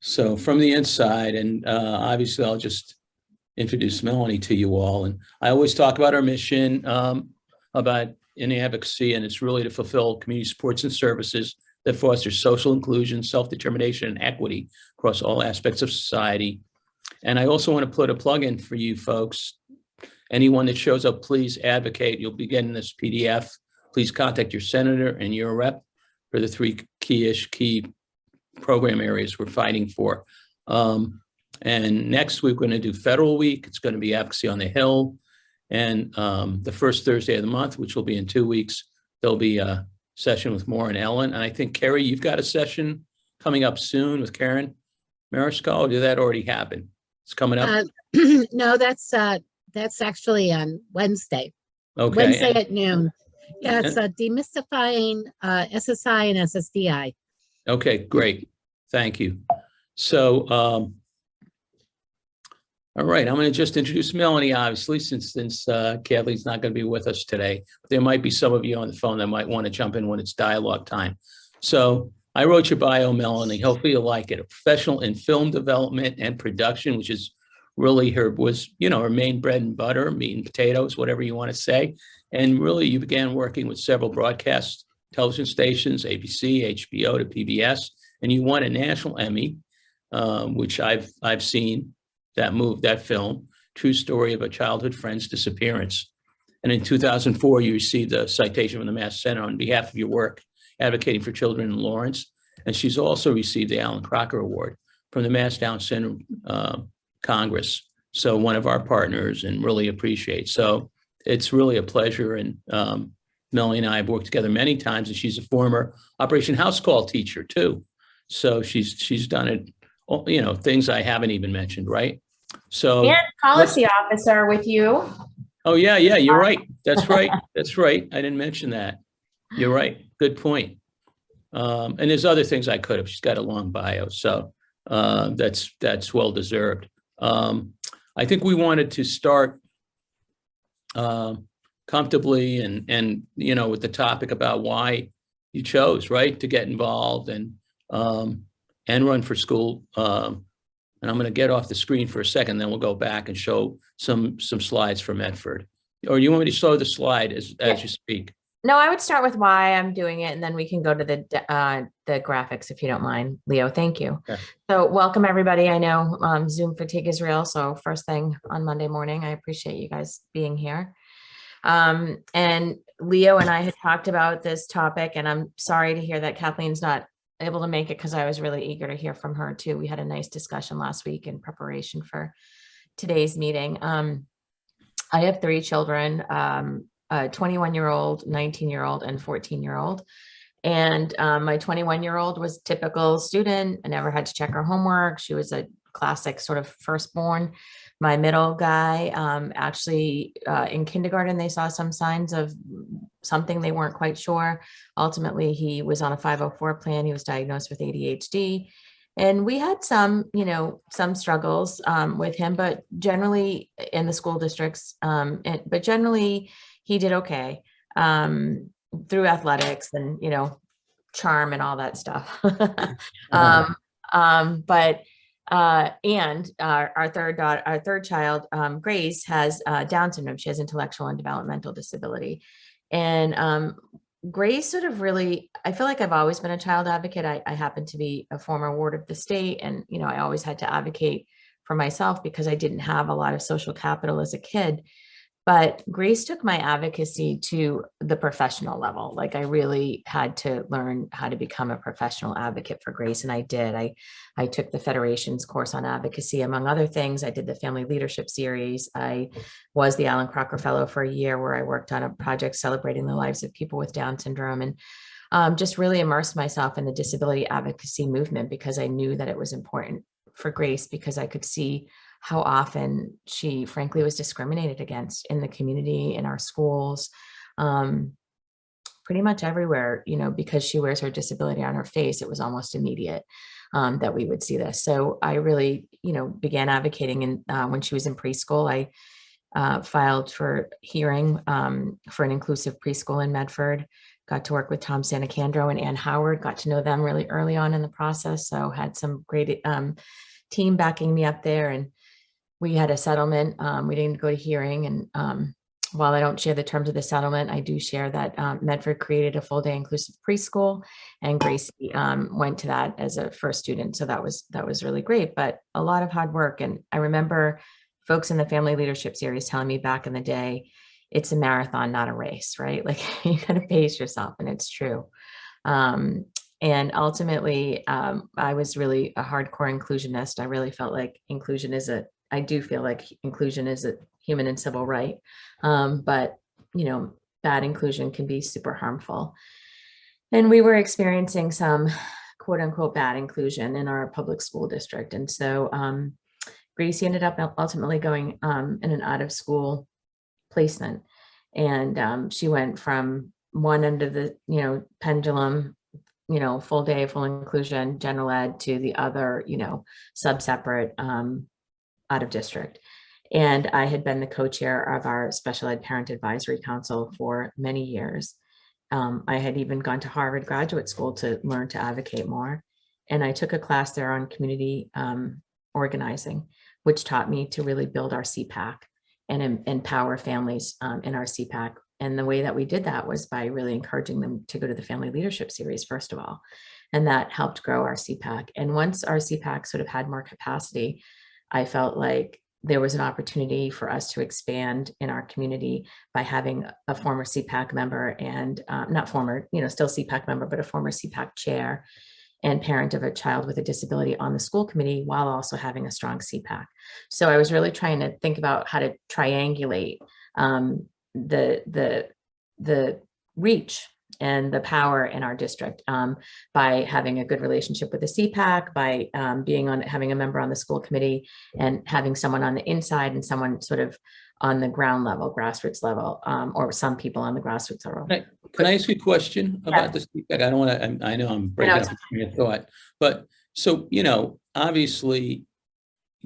So from the inside, and obviously I'll just introduce Melanie to you all. And I always talk about our mission about in advocacy, and it's really to fulfill community supports and services that foster social inclusion, self-determination, and equity across all aspects of society. And I also want to put a plug in for you folks. Anyone that shows up, please advocate. You'll be getting this PDF. Please contact your senator and your rep for the three key program areas we're fighting for. And next week, we're going to do Federal Week. It's going to be Advocacy on the Hill. And the first Thursday of the month, which will be in 2 weeks, there'll be a session with Maura and Ellen. And I think, Carrie, you've got a session coming up soon with Karen Mariscal. Or did that already happen? It's coming up? No, that's actually on Wednesday. Okay. Wednesday at noon. Yeah, it's demystifying SSI and SSDI. Okay, great. Thank you. So, all right, I'm going to just introduce Melanie, obviously, since Kathleen's not going to be with us today. But there might be some of you on the phone that might want to jump in when it's dialogue time. So I wrote your bio, Melanie. Hopefully you'll like it. A professional in film development and production, which is really her main bread and butter, meat and potatoes, whatever you want to say. And really, you began working with several broadcast television stations, ABC, HBO to PBS, and you won a national Emmy, which I've seen that film, True Story of a Childhood Friend's Disappearance. And in 2004, you received a citation from the Mass Center on behalf of your work advocating for children in Lawrence. And she's also received the Alan Crocker Award from the Mass Down Syndrome Congress. So one of our partners, and really appreciate. So it's really a pleasure. And Melanie and I have worked together many times, and she's a former Operation House Call teacher too. So she's done it, things I haven't even mentioned, right? So and policy officer with you. Oh yeah, you're right. That's right. That's right. I didn't mention that. You're right. Good point. And there's other things I could have. She's got a long bio, so that's well deserved. I think we wanted to start comfortably and with the topic about why you chose, right, to get involved and run for school. And I'm going to get off the screen for a second, then we'll go back and show some slides from Medford. Or you want me to show the slide as you speak? No, I would start with why I'm doing it, and then we can go to the graphics if you don't mind, Leo. Thank you. Okay. So welcome everybody. I know Zoom fatigue is real, so first thing on Monday morning, I appreciate you guys being here. And Leo and I had talked about this topic, and I'm sorry to hear that Kathleen's not able to make it because I was really eager to hear from her too. We had a nice discussion last week in preparation for today's meeting. I have 3 children, a 21-year-old, 19-year-old, and 14-year-old. And my 21-year-old was typical student. I never had to check her homework. She was a classic sort of firstborn. My middle guy, actually in kindergarten, they saw some signs of something they weren't quite sure. Ultimately, he was on a 504 plan. He was diagnosed with ADHD. And we had some struggles with him, but generally in the school districts, but generally he did okay through athletics and, charm and all that stuff. And our third child, Grace, has Down syndrome. She has intellectual and developmental disability. And Grace sort of really, I feel like I've always been a child advocate. I happen to be a former ward of the state. And, I always had to advocate for myself because I didn't have a lot of social capital as a kid. But Grace took my advocacy to the professional level. Like I really had to learn how to become a professional advocate for Grace. And I did. I took the Federation's course on advocacy, among other things. I did the Family Leadership Series. I was the Alan Crocker Fellow for a year where I worked on a project celebrating the lives of people with Down syndrome and just really immersed myself in the disability advocacy movement because I knew that it was important for Grace because I could see how often she frankly was discriminated against in the community, in our schools, pretty much everywhere, because she wears her disability on her face, it was almost immediate that we would see this. So I really, began advocating. And when she was in preschool, I filed for hearing for an inclusive preschool in Medford. got to work with Tom Sanacandro and Ann Howard, got to know them really early on in the process. So had some great team backing me up there. And we had a settlement. We didn't go to hearing. And while I don't share the terms of the settlement, I do share that Medford created a full day inclusive preschool, and Gracie went to that as a first student. So that was really great, but a lot of hard work. And I remember folks in the family leadership series telling me back in the day, it's a marathon, not a race, right? Like you got to pace yourself, and it's true. And ultimately, I was really a hardcore inclusionist. I really felt like I do feel like inclusion is a human and civil right. But, bad inclusion can be super harmful. And we were experiencing some quote unquote bad inclusion in our public school district. And so Gracie ended up ultimately going in an out of school placement. And she went from one end of the, pendulum, full day, full inclusion, general ed, to the other, sub-separate out of district. And I had been the co-chair of our special ed parent advisory council for many years. I had even gone to Harvard graduate school to learn to advocate more. And I took a class there on community organizing, which taught me to really build our CPAC and empower families in our CPAC. And the way that we did that was by really encouraging them to go to the family leadership series, first of all. And that helped grow our CPAC. And once our CPAC sort of had more capacity, I felt like there was an opportunity for us to expand in our community by having a former CPAC member and not former, still CPAC member, but a former CPAC chair and parent of a child with a disability on the school committee, while also having a strong CPAC. So I was really trying to think about how to triangulate the reach and the power in our district by having a good relationship with the CPAC, by having a member on the school committee, and having someone on the inside and someone sort of on the ground level, grassroots level, or some people on the grassroots level. Can I ask you a question about the CPAC? I don't want to, I know I'm breaking up your thought, but so, obviously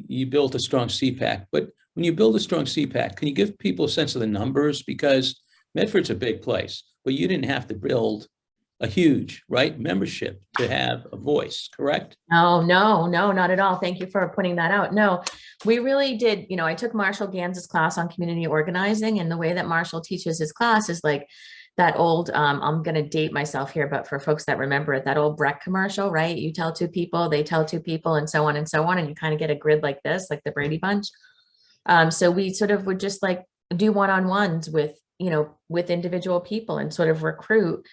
you built a strong CPAC, but when you build a strong CPAC, can you give people a sense of the numbers? Because Medford's a big place, but you didn't have to build a huge, membership to have a voice, correct? No, not at all. Thank you for pointing that out. No, we really did. I took Marshall Gans's class on community organizing, and the way that Marshall teaches his class is like that old, I'm going to date myself here, but for folks that remember it, that old Breck commercial, right? You tell two people, they tell two people, and so on and so on. And you kind of get a grid like this, like the Brady Bunch. So we sort of would just like do one-on-ones with individual people and sort of recruit,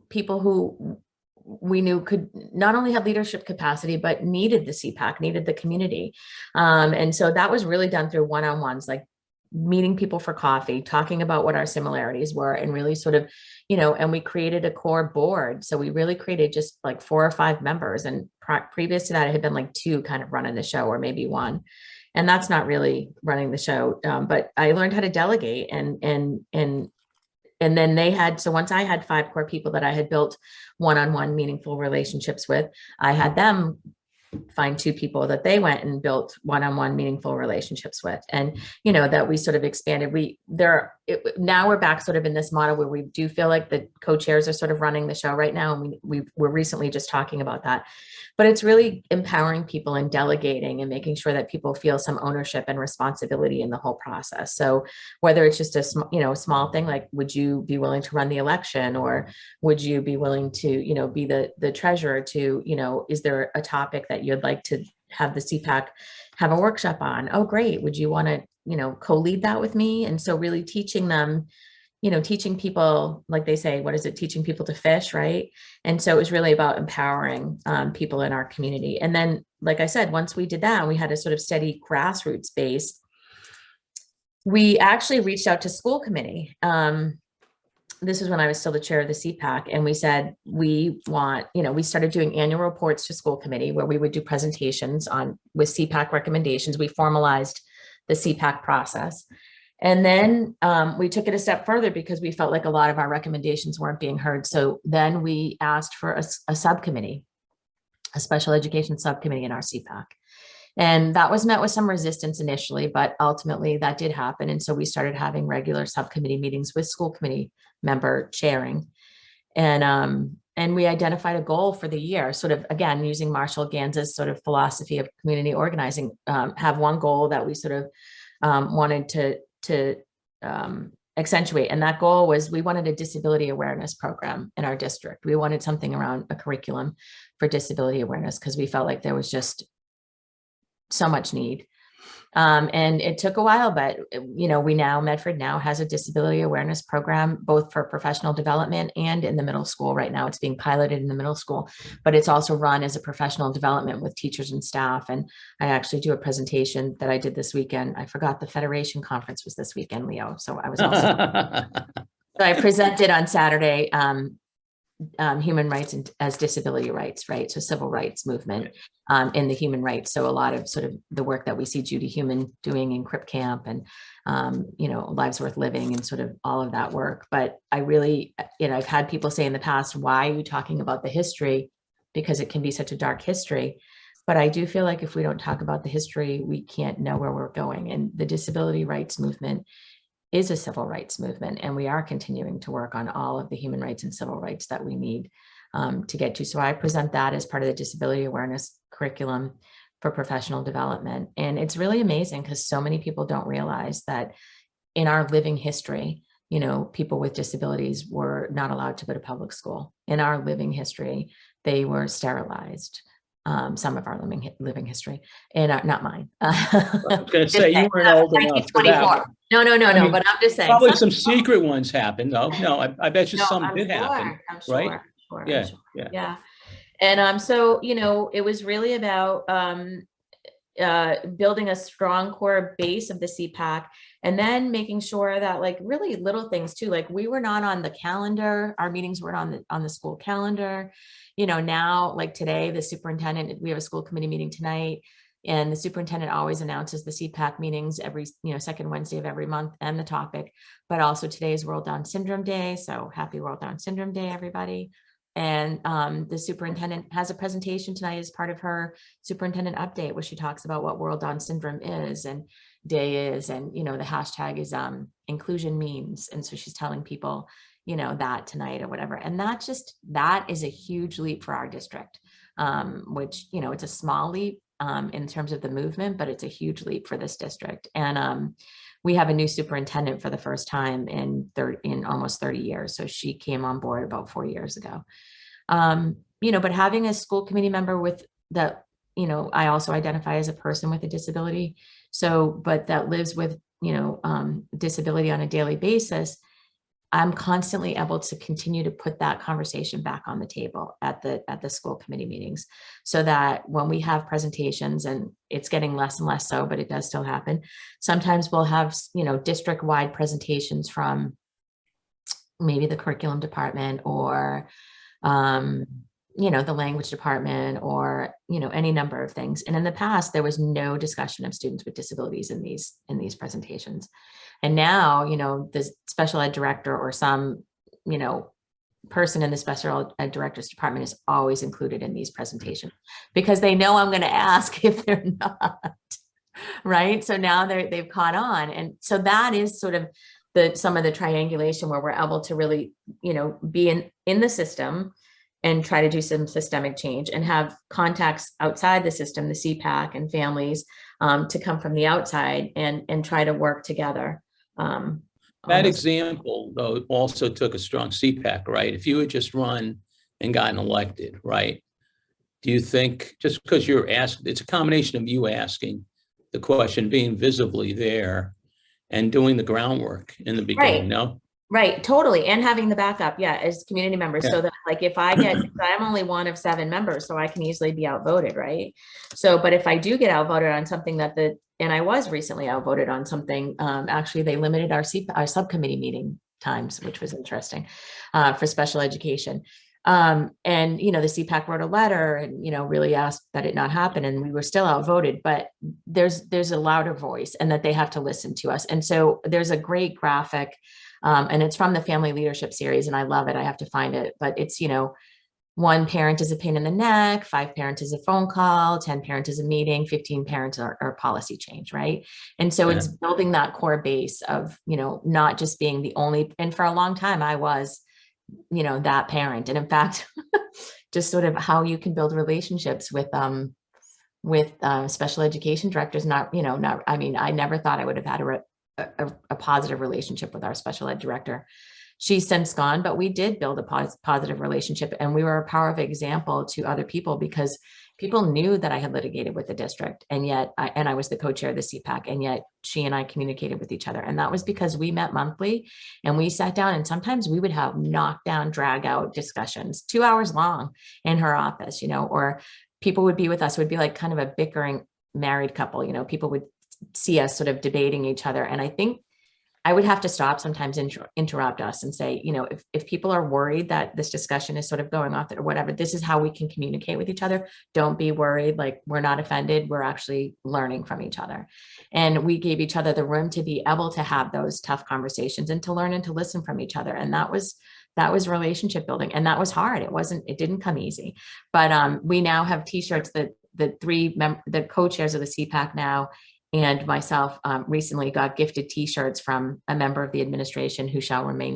people who we knew could not only have leadership capacity, but needed the CPAC, needed the community. And so that was really done through one-on-ones, like meeting people for coffee, talking about what our similarities were, and really sort of, and we created a core board. So we really created just like 4 or 5 members. And previous to that, it had been like 2 kind of running the show, or maybe 1. And that's not really running the show. But I learned how to delegate, and then they had, so once I had 5 core people that I had built one-on-one meaningful relationships with, I had them find 2 people that they went and built one-on-one meaningful relationships with. And, that we sort of expanded. Now we're back sort of in this model where we do feel like the co-chairs are sort of running the show right now. And we're recently just talking about that, but it's really empowering people and delegating and making sure that people feel some ownership and responsibility in the whole process. So whether it's just a small thing, like, would you be willing to run the election, or would you be willing to, be the treasurer to, is there a topic that you'd like to have the CPAC have a workshop on? Oh, great. Would you want to, co-lead that with me? And so really teaching them, teaching people, like they say, what is it? Teaching people to fish, right? And so it was really about empowering people in our community. And then, like I said, once we did that, we had a sort of steady grassroots base. We actually reached out to school committee. This is when I was still the chair of the CPAC, and we said, we want, we started doing annual reports to school committee where we would do presentations with CPAC recommendations. We formalized the CPAC process. And then we took it a step further because we felt like a lot of our recommendations weren't being heard. So then we asked for a subcommittee, a special education subcommittee in our CPAC. And that was met with some resistance initially, but ultimately that did happen. And so we started having regular subcommittee meetings with school committee member chairing. And we identified a goal for the year, sort of, again, using Marshall Ganz's sort of philosophy of community organizing, have one goal that we sort of wanted to accentuate. And that goal was, we wanted a disability awareness program in our district. We wanted something around a curriculum for disability awareness, because we felt like there was just so much need. And it took a while, but Medford now has a disability awareness program, both for professional development and in the middle school. Right now it's being piloted in the middle school, but it's also run as a professional development with teachers and staff. And I actually do a presentation that I did this weekend. I forgot the Federation conference was this weekend, Leo. So I was also, so I presented on Saturday, human rights as disability rights, right? So civil rights movement in the human rights. So a lot of sort of the work that we see Judy Human doing in Crip Camp and, Lives Worth Living and sort of all of that work. But I really, I've had people say in the past, why are you talking about the history? Because it can be such a dark history. But I do feel like if we don't talk about the history, we can't know where we're going. And the disability rights movement is a civil rights movement, and we are continuing to work on all of the human rights and civil rights that we need to get to. So I present that as part of the disability awareness curriculum for professional development. And it's really amazing because so many people don't realize that in our living history, people with disabilities were not allowed to go to public school. In our living history, they were sterilized. Some of our living history, and not mine. I was going to say you weren't old enough for that. No, but I'm just saying. Probably some secret ones happened, though. No, I bet you some did happen. I'm sure, right? Yeah. And so, it was really about building a strong core base of the CPAC, and then making sure that, like, really little things too, like we were not on the calendar. Our meetings weren't on the school calendar. Now, like today, the superintendent, we have a school committee meeting tonight, and the superintendent always announces the CPAC meetings every, second Wednesday of every month and the topic. But also today is World Down Syndrome Day. So happy World Down Syndrome Day, everybody. And the superintendent has a presentation tonight as part of her superintendent update, where she talks about what World Down Syndrome is and day is. And, the hashtag is inclusion means. And so she's telling people, that tonight or whatever. And that is a huge leap for our district, which, it's a small leap in terms of the movement, but it's a huge leap for this district. And we have a new superintendent for the first time in almost 30 years. So she came on board about 4 years ago. But having a school committee member with that, I also identify as a person with a disability. So, but that lives with, disability on a daily basis, I'm constantly able to continue to put that conversation back on the table at the school committee meetings, so that when we have presentations, and it's getting less and less so, but it does still happen. Sometimes we'll have, district-wide presentations from maybe the curriculum department or, the language department, or, any number of things. And in the past, there was no discussion of students with disabilities in these presentations. And now, the special ed director or some, person in the special ed director's department is always included in these presentations, because they know I'm going to ask if they're not, right? So now they've caught on. And so that is sort of some of the triangulation where we're able to really, be in the system and try to do some systemic change, and have contacts outside the system, the CPAC and families, to come from the outside and try to work together. That example, though, also took a strong CPAC, right? If you had just run and gotten elected, right? Do you think, just because you're asked, it's a combination of you asking the question, being visibly there, and doing the groundwork in the beginning, right. No? Right, totally. And having the backup, as community members, so that, like, if I'm only one of 7 members, so I can easily be outvoted, right? So, but if I do get outvoted on something and I was recently outvoted on something, actually they limited our subcommittee meeting times, which was interesting, for special education. And, the CPAC wrote a letter and, really asked that it not happen. And we were still outvoted, but there's a louder voice, and that they have to listen to us. And so there's a great graphic, and it's from the Family Leadership Series, and I love it. I have to find it, but it's, 1 parent is a pain in the neck, 5 parents is a phone call, 10 parents is a meeting, 15 parents are policy change, right? And so it's building that core base of, not just being the only, and for a long time I was, that parent. And in fact, just sort of how you can build relationships with special education directors, I never thought I would have had a positive relationship with our special ed director. She's since gone, but we did build a positive relationship, and we were a powerful example to other people because people knew that I had litigated with the district, and yet I was the co-chair of the CPAC, and yet she and I communicated with each other. And that was because we met monthly and we sat down, and sometimes we would have knockdown, drag out discussions, 2 hours long in her office, or people would be with us, it would be like kind of a bickering married couple, people would see us sort of debating each other. And I think I would have to stop sometimes, interrupt us and say, if people are worried that this discussion is sort of going off or whatever, this is how we can communicate with each other. Don't be worried. Like, we're not offended. We're actually learning from each other. And we gave each other the room to be able to have those tough conversations and to learn and to listen from each other. And that was relationship building. And that was hard. It didn't come easy, but we now have t-shirts that the co-chairs of the CPAC now and myself recently got gifted t-shirts from a member of the administration who shall remain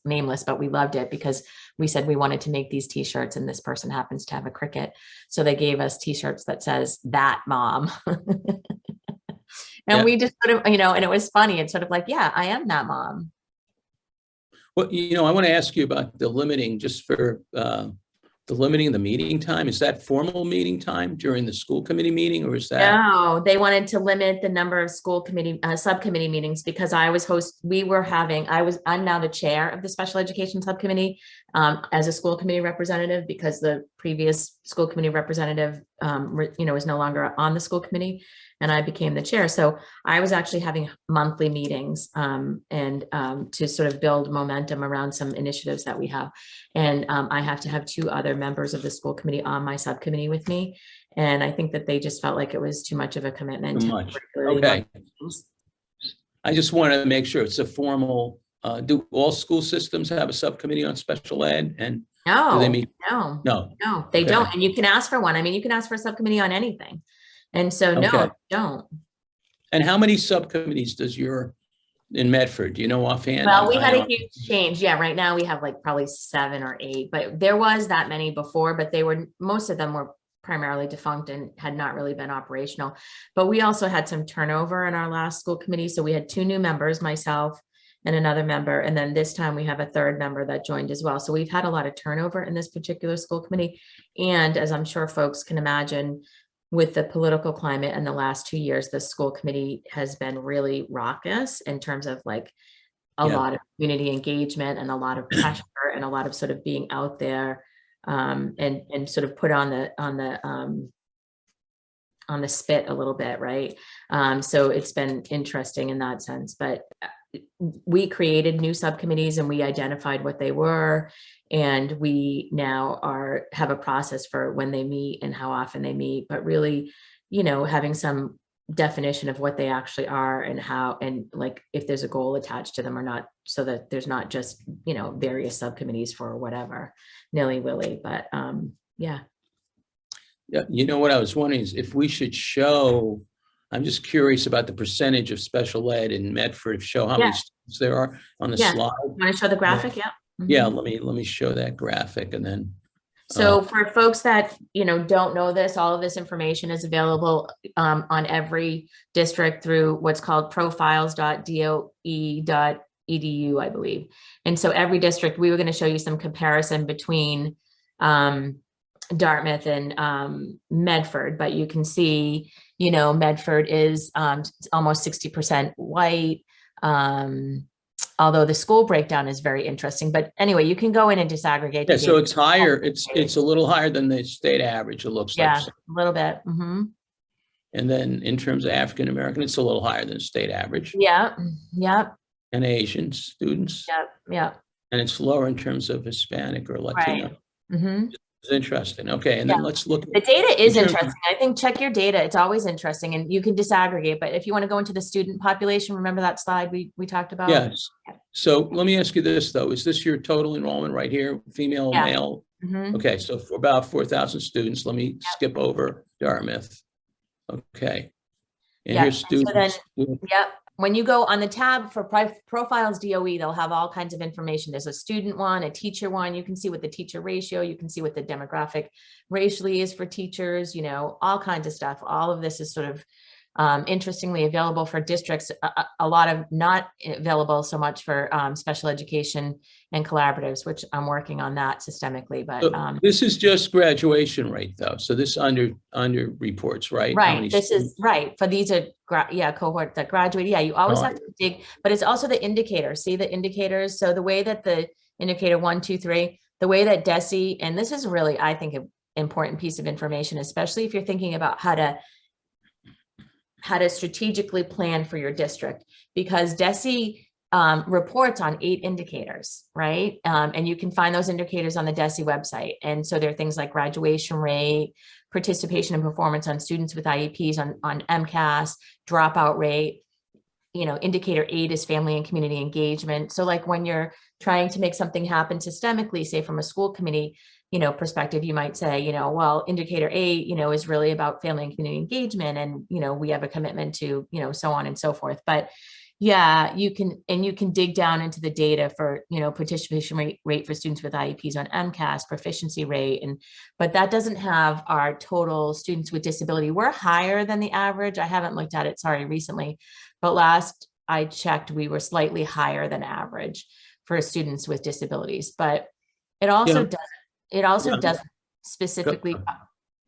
nameless, but we loved it because we said we wanted to make these t-shirts, and this person happens to have a cricket. So they gave us t-shirts that says "that mom." And we just sort of, and it was funny. It's sort of like, yeah, I am that mom. Well, I want to ask you about the limiting, just for the limiting the meeting time. Is that formal meeting time during the school committee meeting, or is that? No, they wanted to limit the number of school committee subcommittee meetings because I'm now the chair of the special education subcommittee as a school committee representative, because the previous school committee representative, is no longer on the school committee, and I became the chair. So I was actually having monthly meetings and to sort of build momentum around some initiatives that we have. And I have to have 2 other members of the school committee on my subcommittee with me. And I think that they just felt like it was too much of a commitment. Too much. Okay. I just want to make sure it's a formal, do all school systems have a subcommittee on special ed? And no, do they meet? No, they Okay. don't. And you can ask for one. I mean, you can ask for a subcommittee on anything. And so, no, don't. And how many subcommittees does in Medford? Do you know offhand? Well, we had a huge change. Yeah, right now we have like probably 7 or 8, but there was that many before, but most of them were primarily defunct and had not really been operational. But we also had some turnover in our last school committee. So we had 2 new members, myself and another member. And then this time we have a 3rd member that joined as well. So we've had a lot of turnover in this particular school committee. And as I'm sure folks can imagine, with the political climate in the last 2 years, the school committee has been really raucous in terms of like a lot of community engagement and a lot of pressure and a lot of sort of being out there and sort of put on the spit a little bit, right? So it's been interesting in that sense, but we created new subcommittees and we identified what they were. And we now have a process for when they meet and how often they meet, but really, having some definition of what they actually are and how, and like if there's a goal attached to them or not, so that there's not just, various subcommittees for whatever, nilly-willy, but yeah. Yeah, what I was wondering is if we should show, I'm just curious about the percentage of special ed in Medford, show how many students there are on the slide. You want to show the graphic? Yeah. Mm-hmm. Yeah, let me show that graphic and then. So for folks that, don't know this, all of this information is available on every district through what's called profilesdoe.edu, I believe. And so every district, we were going to show you some comparison between Dartmouth and Medford, but you can see, Medford is almost 60% white. Although the school breakdown is very interesting, but anyway, you can go in and disaggregate. Yeah, so it's higher. It's a little higher than the state average. It looks like. Yeah, a little bit. Mm-hmm. And then in terms of African American, it's a little higher than state average. Yeah. Yep. And Asian students. Yep. Yep. And it's lower in terms of Hispanic or Latino. Right. Mm-hmm. It's interesting. Okay, and then let's look. The data is interesting. I think check your data. It's always interesting, and you can disaggregate. But if you want to go into the student population, remember that slide we talked about? Yes. So let me ask you this though: is this your total enrollment right here, female, male? Mhm. Okay, so for about 4,000 students, let me skip over Dartmouth. Okay. And Yep. here's And so then, students. yep. When you go on the tab for profiles DOE, they'll have all kinds of information. There's a student one, a teacher one. You can see what the teacher ratio, you can see what the demographic racially is for teachers, you know, all kinds of stuff. All of this is sort of interestingly available for districts, a lot of not available so much for special education and collaboratives, which I'm working on that systemically. But So this is just graduation rate though. So this under reports, right? How many right, this is students? right for these are cohort that graduated. Yeah, you always Oh, have to dig, but it's also the indicators. See the indicators. So the way that the indicator 1, 2, 3, the way that DESE, and this is really, I think, an important piece of information, especially if you're thinking about how to strategically plan for your district, because DESE reports on 8 indicators, right? And you can find those indicators on the DESE website. And so there are things like graduation rate, participation and performance on students with IEPs on MCAS, dropout rate. You know, indicator 8 is family and community engagement. So like when you're trying to make something happen systemically, say from a school committee, you know, perspective, you might say, you know, well, indicator 8, you know, is really about family and community engagement. And, you know, we have a commitment to, you know, so on and so forth. But yeah, you can dig down into the data for, you know, participation rate for students with IEPs on MCAS, proficiency rate. But that doesn't have our total students with disability. We're higher than the average. I haven't looked at it, sorry, recently, but last I checked, we were slightly higher than average for students with disabilities. But it also doesn't specifically,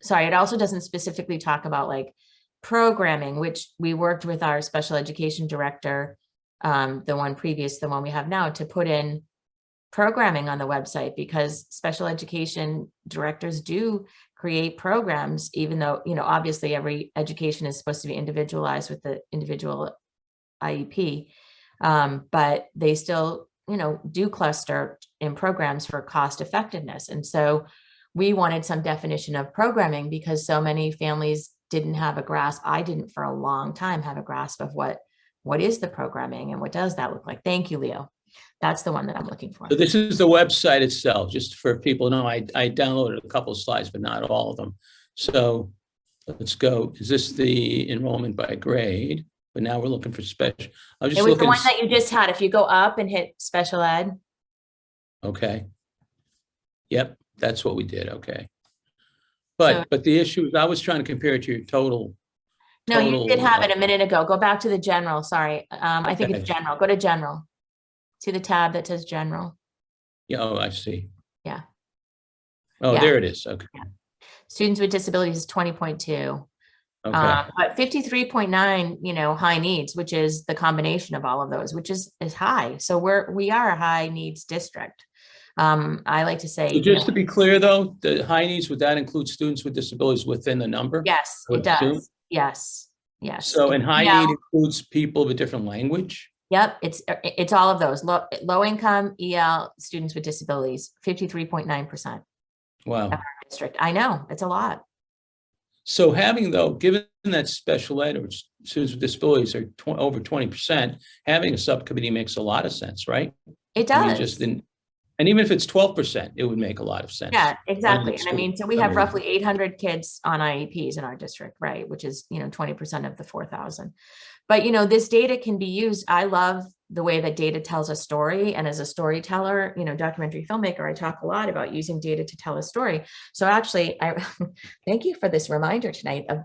sorry, it also doesn't specifically talk about like programming, which we worked with our special education director, the one we have now, to put in programming on the website, because special education directors do create programs, even though, you know, obviously every education is supposed to be individualized with the individual IEP, but they still, you know, do cluster in programs for cost effectiveness. And so we wanted some definition of programming, because so many families didn't have a grasp. I didn't for a long time have a grasp of what is the programming and what does that look like. Thank you, Leo. That's the one that I'm looking for. So this is the website itself, just for people to know. I downloaded a couple of slides, but not all of them. So let's go. Is this the enrollment by grade? But now we're looking for special. I was just It was looking. the one that you just had. If you go up and hit special ed. Okay. Yep, that's what we did. Okay. But the issue is I was trying to compare it to your total. No, you did have it a minute ago. Go back to the general. Sorry. I think it's general. Go to general. See the tab that says general. Yeah, oh, I see. Yeah. Oh, Yeah. there it is. Okay. Yeah. Students with disabilities is 20.2. Okay. But 53.9, you know, high needs, which is the combination of all of those, which is high. So we are a high needs district. I like to say, So just to be clear though, the high needs, would that include students with disabilities within the number? yes, it does. Yes. Yes. So and high need includes people of a different language? Yep, it's all of those. Low income EL students with disabilities, 53.9%. Wow. District. I know, it's a lot. So having though, given that special ed or students with disabilities are over 20%, having a subcommittee makes a lot of sense, right? It does. And even if it's 12%, it would make a lot of sense. Yeah, exactly. And I mean, so we have roughly 800 kids on IEPs in our district, right? Which is, you know, 20% of the 4,000. But, you know, this data can be used. I love the way that data tells a story. And as a storyteller, you know, documentary filmmaker, I talk a lot about using data to tell a story. So actually, I thank you for this reminder tonight of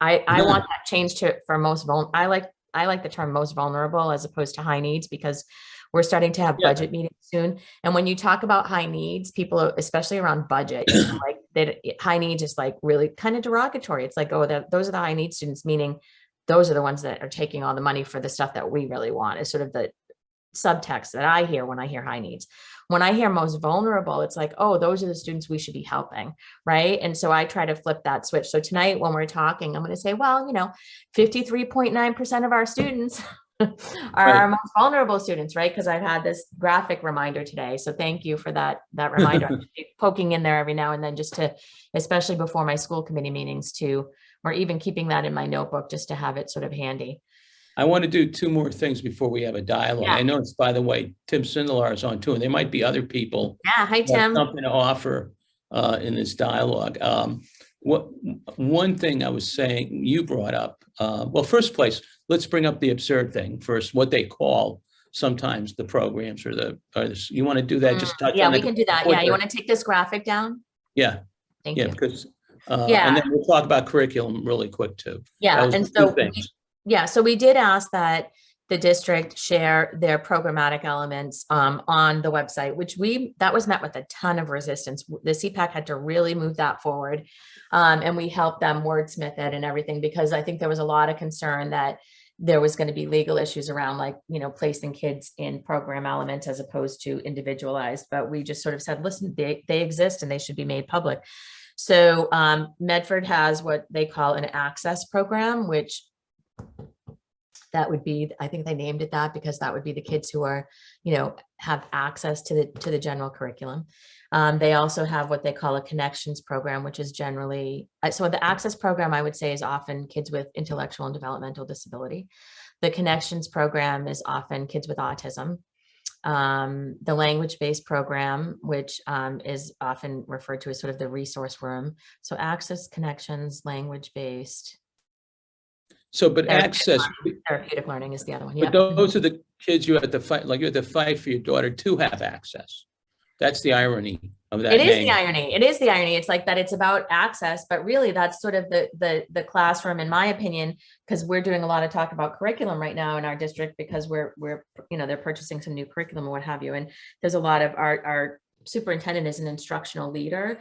I want that change for most vulnerable. I like the term most vulnerable as opposed to high needs, because we're starting to have budget meetings soon. And when you talk about high needs, people, especially around budget, you know, like that high needs is like really kind of derogatory. It's like, oh, those are the high needs students, meaning those are the ones that are taking all the money for the stuff that we really want, is sort of the subtext that I hear when I hear high needs. When I hear most vulnerable, it's like, oh, those are the students we should be helping, right? And so I try to flip that switch. So tonight when we're talking, I'm going to say, well, you know, 53.9% of our students are our most vulnerable students, right? Because I've had this graphic reminder today. So thank you for that reminder. I'm poking in there every now and then, just to, especially before my school committee meetings or even keeping that in my notebook just to have it sort of handy. I want to do 2 more things before we have a dialogue. I know it's, by the way, Tim Sindelar is on too, and there might be other people. Yeah, hi, Tim. Something to offer in this dialogue. One thing I was saying, you brought up, well, first place, let's bring up the absurd thing first, what they call sometimes the programs or you want to do that? Just touch Yeah, on we it can do that. Yeah, you want to take this graphic down? Yeah, Thank yeah, you. because, Yeah. and then we'll talk about curriculum really quick too. Yeah, Those and are two so, things. so we did ask that the district share their programmatic elements on the website, which that was met with a ton of resistance. The CPAC had to really move that forward. And we helped them wordsmith it and everything, because I think there was a lot of concern that there was going to be legal issues around, like, placing kids in program elements as opposed to individualized. But we just sort of said, listen, they exist and they should be made public. So Medford has what they call an access program, which that would be, I think they named it that because that would be the kids who are, have access to the general curriculum. They also have what they call a connections program, which is generally, so the access program, I would say, is often kids with intellectual and developmental disability. The connections program is often kids with autism. The language-based program, which is often referred to as sort of the resource room. So access, connections, language-based. So, but access. Therapeutic learning is the other one. But those are the kids you have to fight, like you have to fight for your daughter to have access. That's the irony of that. It is the irony. It is the irony. It's like that it's about access, but really that's sort of the classroom, in my opinion, because we're doing a lot of talk about curriculum right now in our district, because we're they're purchasing some new curriculum and what have you. And there's a lot of our superintendent is an instructional leader.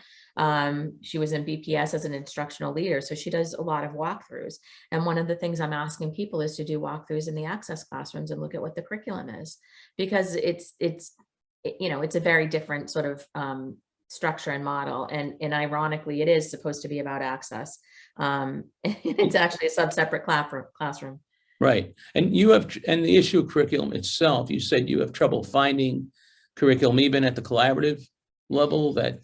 She was in BPS as an instructional leader. So she does a lot of walkthroughs. And one of the things I'm asking people is to do walkthroughs in the access classrooms and look at what the curriculum is, because it's a very different sort of structure and model. And ironically, it is supposed to be about access. It's actually a separate classroom. Right. And and the issue of curriculum itself, you said you have trouble finding curriculum, even at the collaborative level, that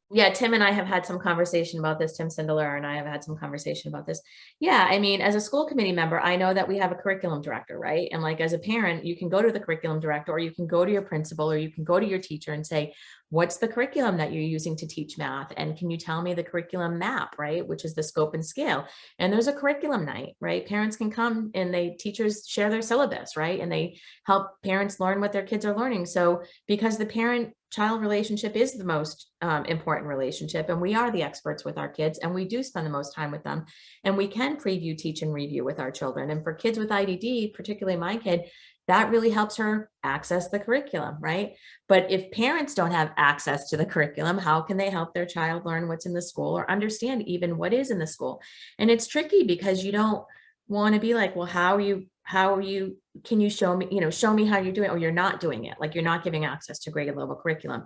Yeah, Tim and I have had some conversation about this. Tim Sindelar and I have had some conversation about this. Yeah, I mean, as a school committee member, I know that we have a curriculum director, right? And like as a parent, you can go to the curriculum director, or you can go to your principal, or you can go to your teacher and say, what's the curriculum that you're using to teach math? And can you tell me the curriculum map, right? Which is the scope and scale. And there's a curriculum night, right? Parents can come and teachers share their syllabus, right? And they help parents learn what their kids are learning. So because the parent-child relationship is the most important relationship, and we are the experts with our kids, and we do spend the most time with them, and we can preview, teach, and review with our children. And for kids with IDD, particularly my kid, that really helps her access the curriculum, right? But if parents don't have access to the curriculum, how can they help their child learn what's in the school or understand even what is in the school? And it's tricky because you don't want to be like, well, can you show me, show me how you're doing it, or you're not doing it, like you're not giving access to grade level curriculum.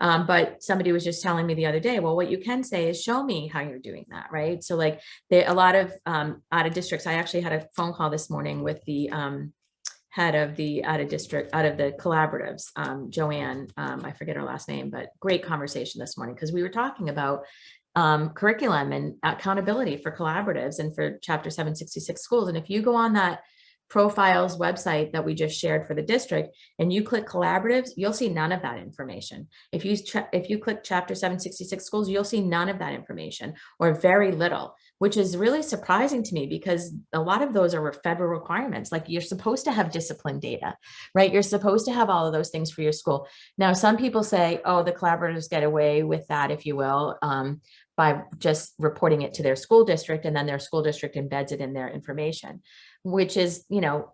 But somebody was just telling me the other day, well, what you can say is show me how you're doing that, right? So like a lot of out of districts, I actually had a phone call this morning with the head of the out of the collaboratives, Joanne, I forget her last name, but great conversation this morning, because we were talking about curriculum and accountability for collaboratives and for Chapter 766 schools. And if you go on that profiles website that we just shared for the district and you click collaboratives, you'll see none of that information. If you click Chapter 766 schools, you'll see none of that information, or very little, which is really surprising to me, because a lot of those are federal requirements. Like, you're supposed to have discipline data, right? You're supposed to have all of those things for your school. Now, some people say, oh, the collaboratives get away with that, if you will, by just reporting it to their school district, and then their school district embeds it in their information, which is,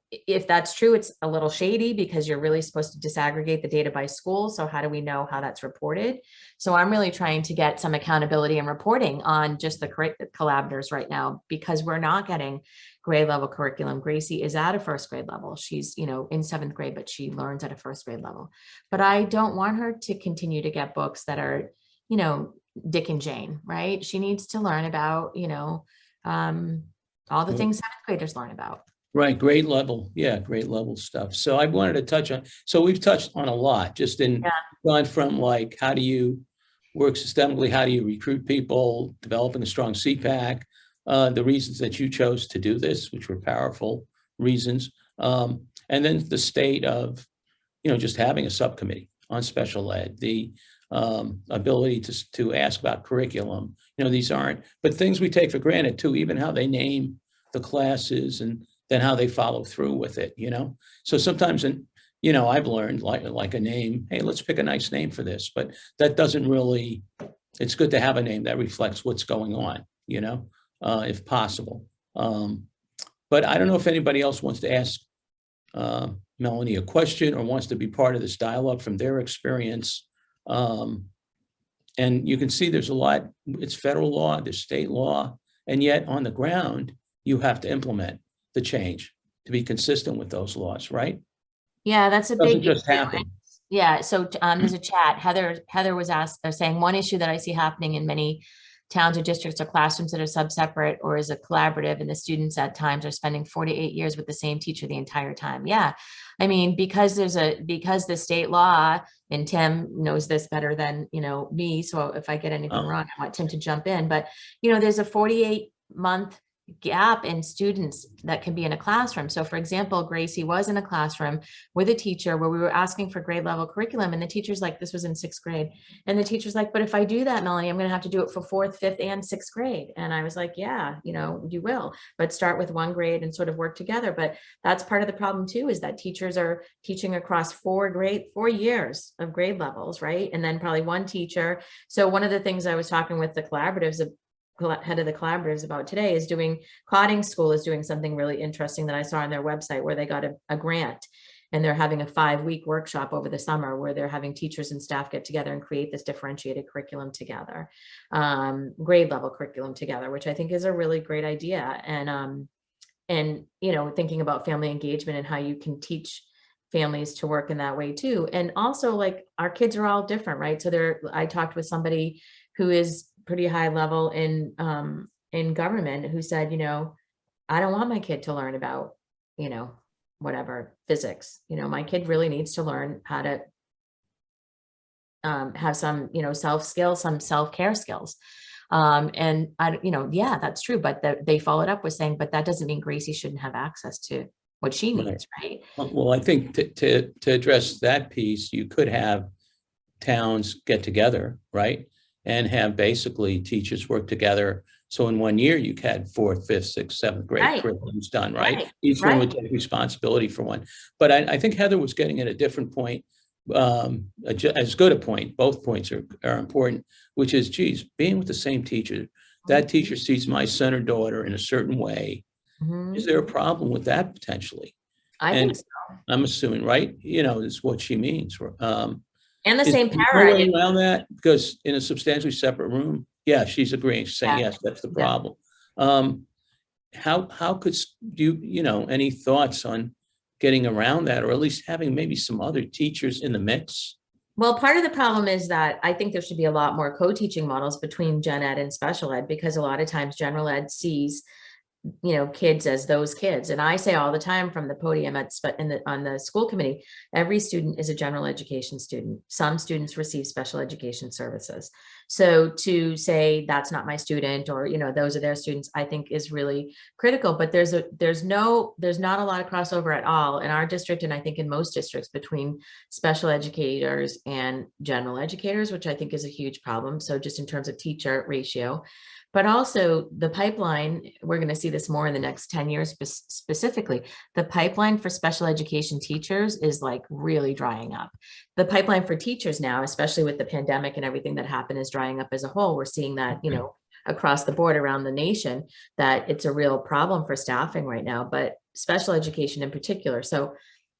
if that's true, it's a little shady, because you're really supposed to disaggregate the data by school. So how do we know how that's reported? So I'm really trying to get some accountability and reporting on just the collaborators right now, because we're not getting grade level curriculum. Gracie is at a first grade level. She's, in seventh grade, but she learns at a first grade level. But I don't want her to continue to get books that are, Dick and Jane, right? She needs to learn about, all the things seventh graders learn about. Right, grade level. Yeah, grade level stuff. So I wanted to touch on, so we've touched on a lot, just gone from like, how do you work systemically? How do you recruit people, developing a strong CPAC, the reasons that you chose to do this, which were powerful reasons. And then the state of, just having a subcommittee on special ed, ability to ask about curriculum. These aren't, but things we take for granted too, even how they name the classes and then how they follow through with it, So sometimes, I've learned like a name, hey, let's pick a nice name for this, but that doesn't really, it's good to have a name that reflects what's going on, if possible. But I don't know if anybody else wants to ask Melanie a question or wants to be part of this dialogue from their experience. And you can see there's a lot, it's federal law, there's state law, and yet on the ground, you have to implement the change to be consistent with those laws, right? Yeah, that's a Doesn't big just issue. happen. Yeah, so there's a chat. Heather was asked, they're saying one issue that I see happening in many towns or districts are classrooms that are sub-separate or is a collaborative, and the students at times are spending 48 years with the same teacher the entire time. Yeah, I mean, because the state law, and Tim knows this better than me, so if I get anything wrong, I want Tim to jump in, but there's a 48-month gap in students that can be in a classroom. So for example, Gracie was in a classroom with a teacher where we were asking for grade level curriculum, and the teacher's like, this was in 6th grade, and the teacher's like, but if I do that, Melanie, I'm going to have to do it for 4th, 5th, and 6th grade. And I was like, yeah, you will, but start with 1 grade and sort of work together. But that's part of the problem too, is that teachers are teaching across 4 years of grade levels, right? And then probably 1 teacher. So one of the things I was talking with the collaboratives head of the collaboratives about today is Cotting School is doing something really interesting that I saw on their website, where they got a grant, and they're having a 5-week workshop over the summer where they're having teachers and staff get together and create this differentiated curriculum together, grade level curriculum together, which I think is a really great idea. And thinking about family engagement and how you can teach families to work in that way too. And also, like, our kids are all different, right? So I talked with somebody who is pretty high level in government, who said, I don't want my kid to learn about, whatever physics, my kid really needs to learn how to have some, self skills, some self-care skills. And yeah, that's true. But they followed up with saying, but that doesn't mean Gracie shouldn't have access to what she needs, right? Well, I think to address that piece, you could have towns get together, right? And have basically teachers work together. So in 1 year, you had 4th, 5th, 6th, 7th grade curriculums done, right? Each one would take responsibility for one. But I think Heather was getting at a different point, as good a point. Both points are important, which is, geez, being with the same teacher, that teacher sees my son or daughter in a certain way. Is there a problem with that potentially? I think so. I'm assuming, right? Is what she means. And the same parent. No way around that, because in a substantially separate room, yeah, she's agreeing, she's saying, yes, that's the problem. How could any thoughts on getting around that, or at least having maybe some other teachers in the mix? Well, part of the problem is that I think there should be a lot more co-teaching models between gen ed and special ed, because a lot of times general ed sees kids as those kids. And I say all the time from the podium on the school committee, every student is a general education student. Some students receive special education services. So to say that's not my student, or, those are their students, I think is really critical. But there's not a lot of crossover at all in our district, and I think in most districts, between special educators and general educators, which I think is a huge problem. So just in terms of teacher ratio. But also the pipeline, we're going to see this more in the next 10 years specifically, the pipeline for special education teachers is like really drying up. The pipeline for teachers now, especially with the pandemic and everything that happened, is drying up as a whole. We're seeing that, across the board around the nation, that it's a real problem for staffing right now, but special education in particular. So,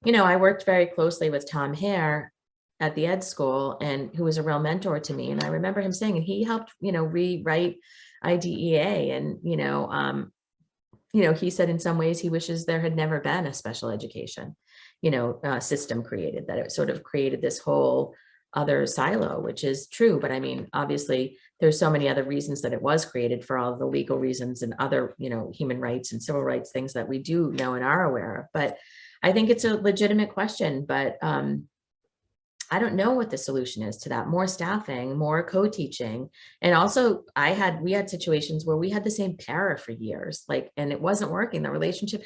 I worked very closely with Tom Hare at the ed school, and who was a real mentor to me. And I remember him saying, and he helped, rewrite IDEA. And, he said in some ways he wishes there had never been a special education, system created, that it sort of created this whole other silo, which is true. But I mean, obviously there's so many other reasons that it was created, for all of the legal reasons and other, human rights and civil rights things that we do know and are aware of. But I think it's a legitimate question, but I don't know what the solution is to that. More staffing, more co-teaching. And also we had situations where we had the same para for years, and it wasn't working. The relationship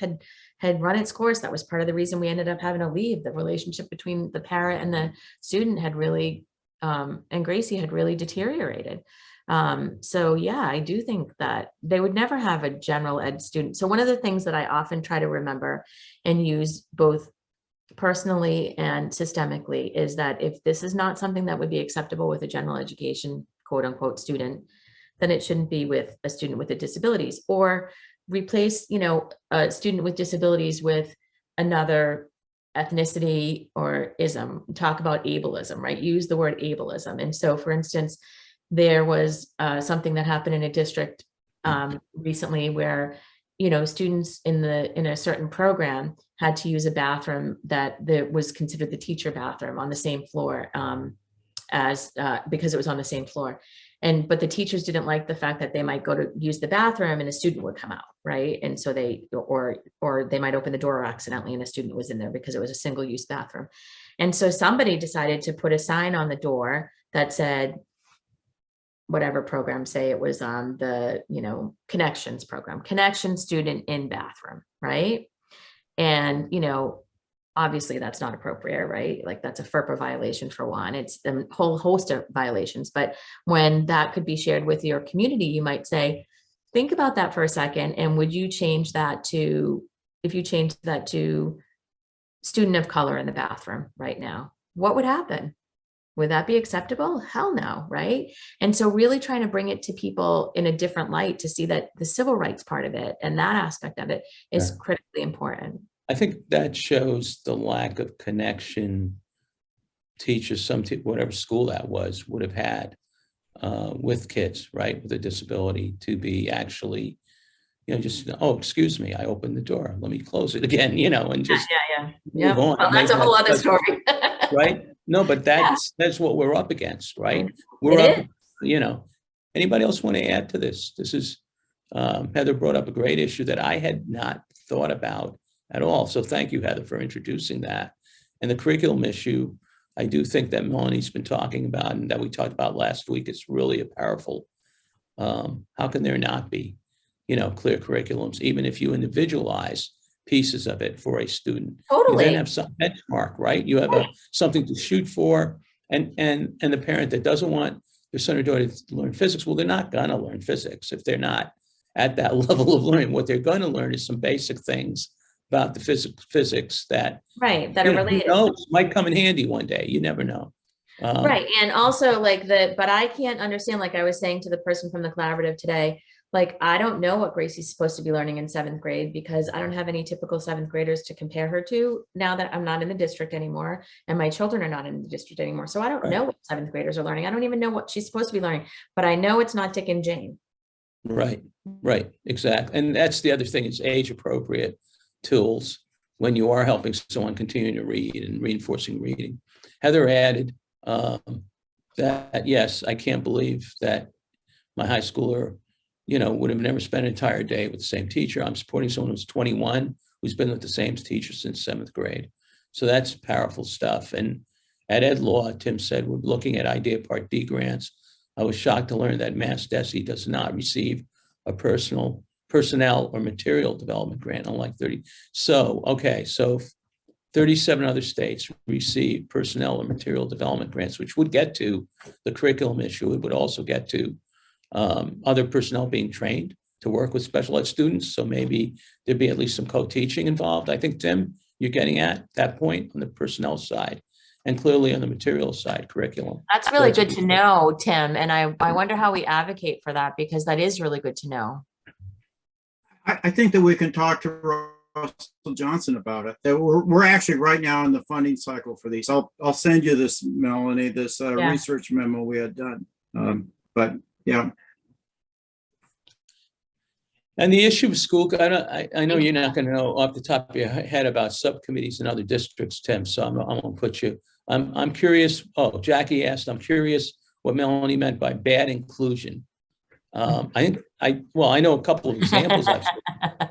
had run its course. That was part of the reason we ended up having to leave. The relationship between the para and the student had really and Gracie had really deteriorated. So yeah, I do think that they would never have a general ed student. So one of the things that I often try to remember and use both personally and systemically is that if this is not something that would be acceptable with a general education, quote unquote, student, then it shouldn't be with a student with disabilities, or replace, a student with disabilities with another ethnicity or ism. Talk about ableism, right? Use the word ableism. And so, for instance, there was something that happened in a district recently where, students in a certain program had to use a bathroom that was considered the teacher bathroom on the same floor because it was on the same floor. But the teachers didn't like the fact that they might go to use the bathroom and a student would come out, right? And so or they might open the door accidentally and a student was in there because it was a single use bathroom. And so somebody decided to put a sign on the door that said, whatever program, say it was on the, connections program, connection student in bathroom, right? And, obviously that's not appropriate, right? Like that's a FERPA violation for one. It's a whole host of violations. But when that could be shared with your community, you might say, think about that for a second. And would you change that to, if you change that to student of color in the bathroom right now, what would happen? Would that be acceptable? Hell no, right? And so really trying to bring it to people in a different light to see that the civil rights part of it and that aspect of it is critically important. I think that shows the lack of connection teachers, whatever school that was, would have had with kids, right, with a disability, to be actually, just, oh, excuse me, I opened the door, let me close it again, and just yeah. move on. Well, that's a whole other story. Right? No, but that's what we're up against, right? Anybody else want to add to this? This is, Heather brought up a great issue that I had not thought about at all. So thank you, Heather, for introducing that. And the curriculum issue, I do think that Melanie's been talking about and that we talked about last week, is really a powerful, how can there not be, clear curriculums, even if you individualize pieces of it for a student. Totally. You then have some benchmark, right? You have something to shoot for, and the parent that doesn't want their son or daughter to learn physics, well, they're not gonna learn physics if they're not at that level of learning. What they're gonna learn is some basic things about the physics that are related. Who knows, might come in handy one day. You never know. Right. And also but I can't understand, like I was saying to the person from the collaborative today, like, I don't know what Gracie's supposed to be learning in 7th grade because I don't have any typical 7th graders to compare her to now that I'm not in the district anymore and my children are not in the district anymore. So I don't know what 7th graders are learning. I don't even know what she's supposed to be learning, but I know it's not Dick and Jane. Right, exactly. And that's the other thing, is age appropriate tools when you are helping someone continue to read and reinforcing reading. Heather added that, yes, I can't believe that my high schooler would have never spent an entire day with the same teacher. I'm supporting someone who's 21, who's been with the same teacher since 7th grade. So that's powerful stuff. And at Ed Law, Tim said, we're looking at IDEA Part D grants. I was shocked to learn that Mass DESE does not receive a personnel or material development grant, unlike 30. So 37 other states receive personnel or material development grants, which would get to the curriculum issue. It would also get to other personnel being trained to work with special ed students. So maybe there'd be at least some co-teaching involved. I think, Tim, you're getting at that point on the personnel side, and clearly on the material side, curriculum. That's really good to know, Tim. And I wonder how we advocate for that, because that is really good to know. I think that we can talk to Russell Johnson about it. That we're actually right now in the funding cycle for these. I'll send you this, Melanie, this research memo we had done. But yeah. And the issue of school, I know you're not going to know off the top of your head about subcommittees in other districts, Tim, so I'm going to put you. I'm curious. Oh, Jackie asked, I'm curious what Melanie meant by bad inclusion. I know a couple of examples I've seen,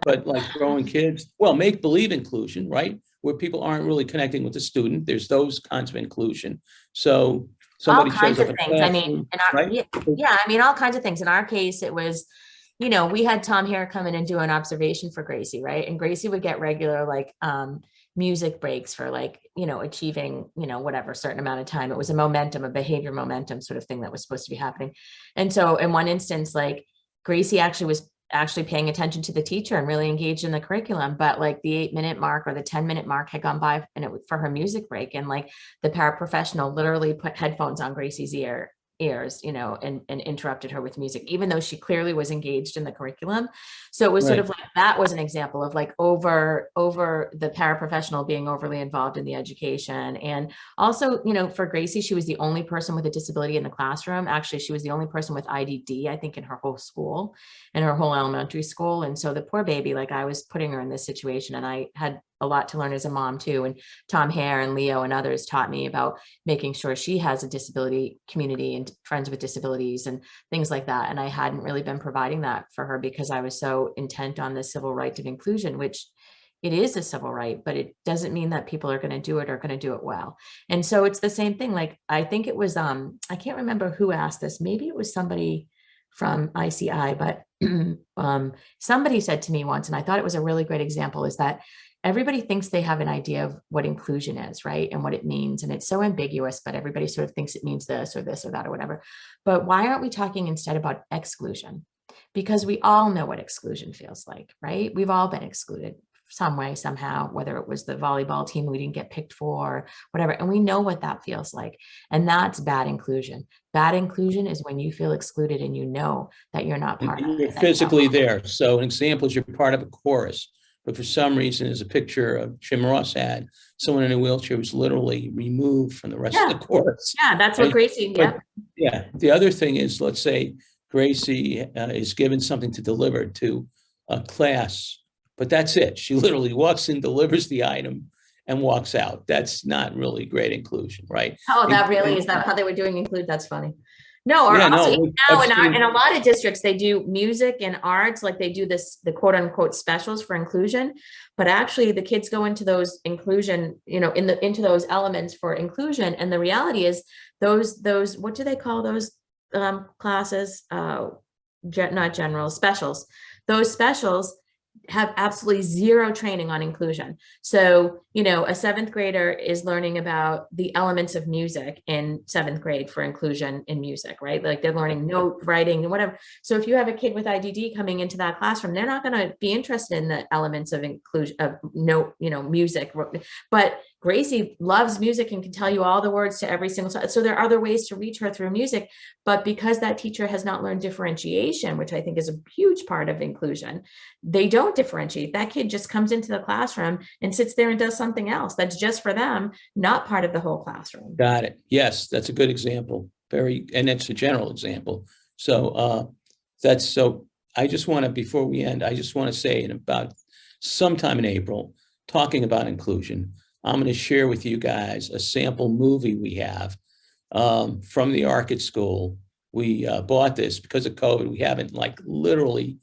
but like growing kids, make-believe inclusion, right? Where people aren't really connecting with the student. There's those kinds of inclusion. So somebody shows up. All kinds of things. In our case, it was, we had Tom Hare come in and do an observation for Gracie, right? And Gracie would get regular music breaks for like, achieving, whatever certain amount of time. It was a behavior momentum sort of thing that was supposed to be happening. And so in one instance, like Gracie was paying attention to the teacher and really engaged in the curriculum, but like the 8-minute mark or the 10-minute mark had gone by and it was for her music break. And like the paraprofessional literally put headphones on Gracie's ears, and interrupted her with music, even though she clearly was engaged in the curriculum. So it was sort of like, that was an example of like over the paraprofessional being overly involved in the education. And also, for Gracie, she was the only person with a disability in the classroom. Actually, she was the only person with IDD, I think, in her whole school, in her whole elementary school. And so the poor baby, like I was putting her in this situation, and I had a lot to learn as a mom too. And Tom Hare and Leo and others taught me about making sure she has a disability community and friends with disabilities and things like that. And I hadn't really been providing that for her because I was so intent on the civil right of inclusion, which it is a civil right, but it doesn't mean that people are going to do it or going to do it well. And so it's the same thing. Like, I think it was, I can't remember who asked this. Maybe it was somebody from ICI, but somebody said to me once, and I thought it was a really great example, is that everybody thinks they have an idea of what inclusion is, right? And what it means. And it's so ambiguous, but everybody sort of thinks it means this or that or whatever. But why aren't we talking instead about exclusion? Because we all know what exclusion feels like, right? We've all been excluded some way, somehow, whether it was the volleyball team we didn't get picked for, whatever. And we know what that feels like. And that's bad inclusion. Bad inclusion is when you feel excluded and you know that you're not part of it. You're physically there. So an example is you're part of a chorus, but for some reason, there's a picture of Jim Ross had, someone in a wheelchair was literally removed from the rest of the chorus. Yeah, that's what Gracie, Yeah. The other thing is, let's say Gracie is given something to deliver to a class, but that's it. She literally walks in, delivers the item, and walks out. That's not really great inclusion, right? Oh, that really is that how they were doing include? That's funny. No, or Yeah, also no, now in a lot of districts, they do music and arts, like they do the quote unquote specials for inclusion, but actually the kids go into those inclusion, into those elements for inclusion. And the reality is those, what do they call those classes? Not general, specials. Those specials have absolutely zero training on inclusion. So, a 7th grader is learning about the elements of music in 7th grade for inclusion in music, right? Like they're learning note writing and whatever. So if you have a kid with IDD coming into that classroom, they're not going to be interested in the elements of inclusion, of note, music. But Gracie loves music and can tell you all the words to every single song. So there are other ways to reach her through music, but because that teacher has not learned differentiation, which I think is a huge part of inclusion, they don't differentiate. That kid just comes into the classroom and sits there and does something else that's just for them, not part of the whole classroom. Got it. Yes, that's a good example. And it's a general example. So I just want to, before we end, I just want to say in about sometime in April, talking about inclusion, I'm going to share with you guys a sample movie we have from the ARC at school. We bought this because of COVID. We haven't literally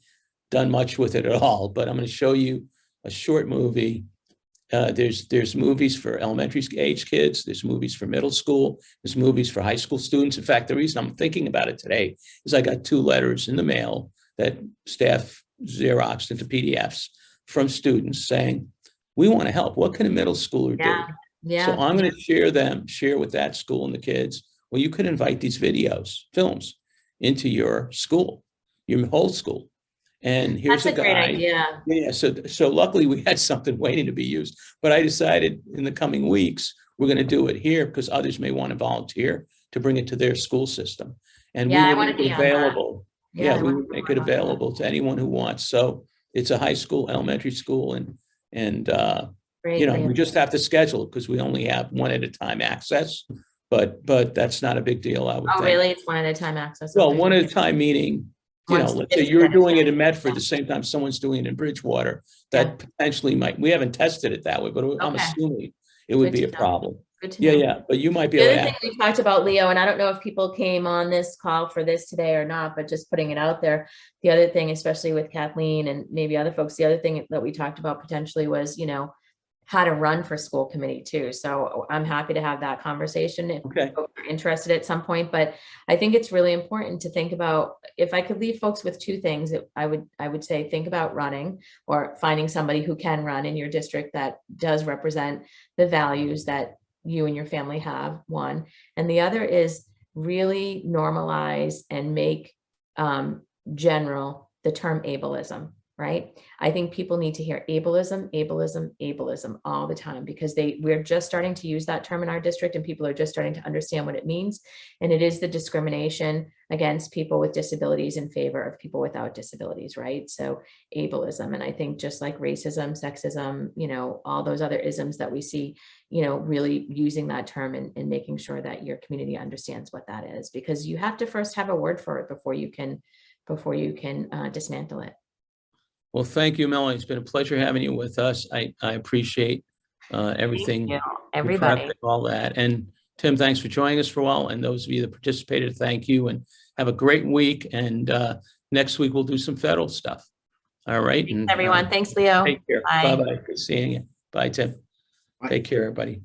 done much with it at all, but I'm going to show you a short movie. There's movies for elementary age kids. There's movies for middle school. There's movies for high school students. In fact, the reason I'm thinking about it today is I got 2 letters in the mail that staff Xeroxed into PDFs from students saying, we want to help. What can a middle schooler do? Yeah. So I'm going to share with that school and the kids, well, you could invite these films into your school, your whole school. And here's That's a great idea. Yeah. So luckily we had something waiting to be used, but I decided in the coming weeks, we're going to do it here because others may want to volunteer to bring it to their school system. And we would make it available. Yeah, we would make it available to anyone who wants. So it's a high school, elementary school, and we just have to schedule it because we only have one at a time access, but that's not a big deal. I would think. Really? It's one at a time access. Well, one at a time, meaning, let's say you're doing it in Medford, the same time someone's doing it in Bridgewater, that potentially we haven't tested it that way, but I'm assuming it would be a problem. Good to know. Yeah, but you might be the able other thing we talked about, Leo, and I don't know if people came on this call for this today or not, but just putting it out there. The other thing, especially with Kathleen and maybe other folks, the other thing that we talked about potentially was, how to run for school committee too. So I'm happy to have that conversation if Okay. folks are interested at some point. But I think it's really important to think about, if I could leave folks with two things, I would say, think about running or finding somebody who can run in your district that does represent the values that you and your family have, one. And the other is really normalize and make general the term ableism, right? I think people need to hear ableism, ableism, ableism all the time, because we're just starting to use that term in our district and people are just starting to understand what it means. And it is the discrimination against people with disabilities in favor of people without disabilities, right? So ableism. And I think just like racism, sexism, you know, all those other isms that we see, you know, really using that term and making sure that your community understands what that is, because you have to first have a word for it before you can dismantle it. Well, thank you, Melanie. It's been a pleasure having you with us. I appreciate everything. Thank you, you everybody. prepped and all that. And Tim, thanks for joining us for a while. And those of you that participated, thank you and have a great week. And next week we'll do some federal stuff. All right. Thanks, everyone. Thanks, Leo. Take care. Bye. Bye-bye. Good seeing you. Bye, Tim. Bye. Take care, everybody.